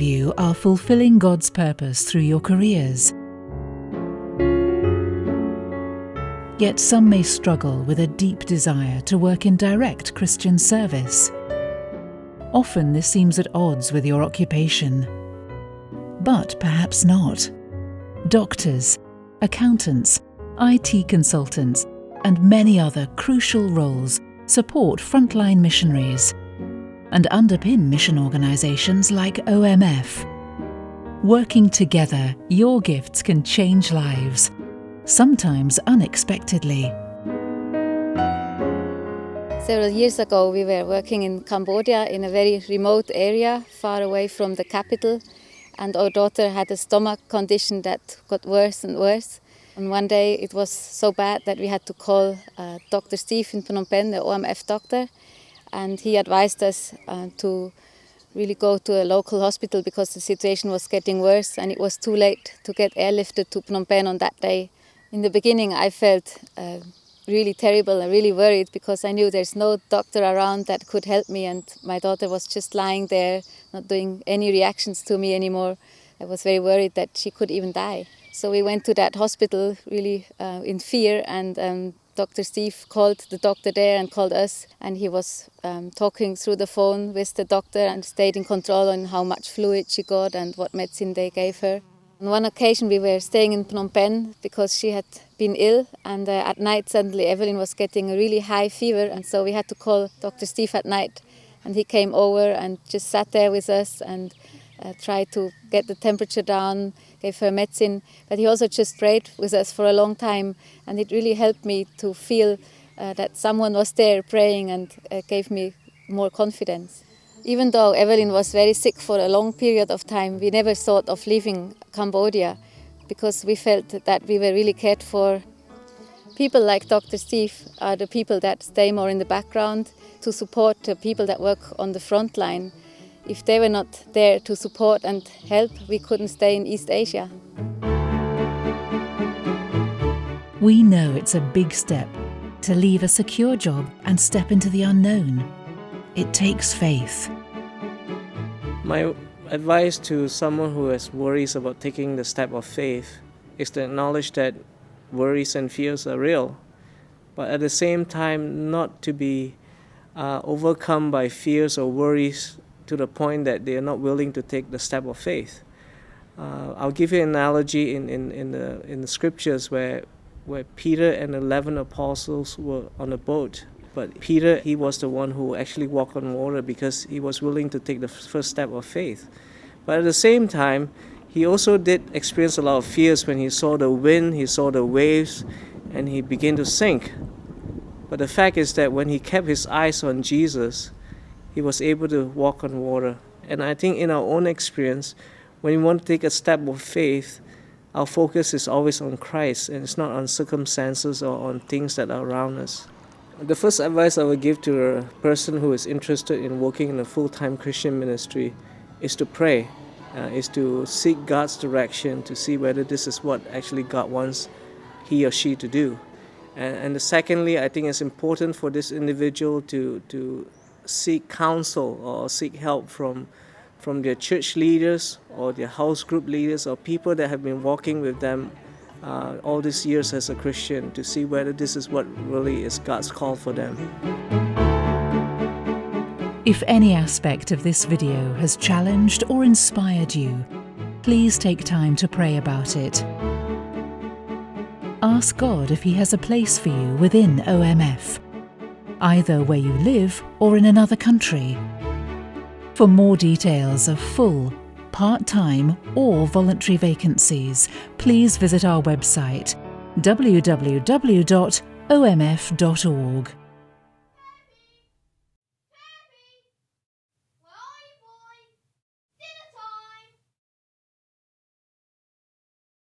you are fulfilling God's purpose through your careers. Yet some may struggle with a deep desire to work in direct Christian service. Often this seems at odds with your occupation. But perhaps not. Doctors, accountants, IT consultants, and many other crucial roles support frontline missionaries and underpin mission organisations like OMF. Working together, your gifts can change lives, sometimes unexpectedly. Several years ago, we were working in Cambodia in a very remote area, far away from the capital, and our daughter had a stomach condition that got worse and worse. And one day it was so bad that we had to call Dr. Steve in Phnom Penh, the OMF doctor, and he advised us to really go to a local hospital because the situation was getting worse and it was too late to get airlifted to Phnom Penh on that day. In the beginning I felt really terrible and really worried because I knew there's no doctor around that could help me, and my daughter was just lying there, not doing any reactions to me anymore. I was very worried that she could even die. So we went to that hospital really in fear, and Dr. Steve called the doctor there and called us, and he was talking through the phone with the doctor and stayed in control on how much fluid she got and what medicine they gave her. On one occasion we were staying in Phnom Penh because she had been ill, and at night suddenly Evelyn was getting a really high fever, and so we had to call Dr. Steve at night, and he came over and just sat there with us and tried to get the temperature down, gave her medicine, but he also just prayed with us for a long time, and it really helped me to feel that someone was there praying, and gave me more confidence. Even though Evelyn was very sick for a long period of time, we never thought of leaving Cambodia because we felt that we were really cared for. People like Dr. Steve are the people that stay more in the background to support the people that work on the front line. If they were not there to support and help, we couldn't stay in East Asia. We know it's a big step to leave a secure job and step into the unknown. It takes faith. My advice to someone who has worries about taking the step of faith is to acknowledge that worries and fears are real, but at the same time not to be overcome by fears or worries to the point that they are not willing to take the step of faith. I'll give you an analogy in the scriptures where Peter and 11 apostles were on a boat. But Peter, he was the one who actually walked on water because he was willing to take the first step of faith. But at the same time, he also did experience a lot of fears when he saw the wind, he saw the waves, and he began to sink. But the fact is that when he kept his eyes on Jesus, he was able to walk on water. And I think in our own experience, when we want to take a step of faith, our focus is always on Christ, and it's not on circumstances or on things that are around us. The first advice I would give to a person who is interested in working in a full-time Christian ministry is to pray, is to seek God's direction to see whether this is what actually God wants he or she to do. And secondly, I think it's important for this individual to seek counsel or seek help from their church leaders or their house group leaders or people that have been walking with them all these years as a Christian to see whether this is what really is God's call for them. If any aspect of this video has challenged or inspired you, please take time to pray about it. Ask God if He has a place for you within OMF, either where you live or in another country. For more details of full, part-time or voluntary vacancies, please visit our website www.omf.org.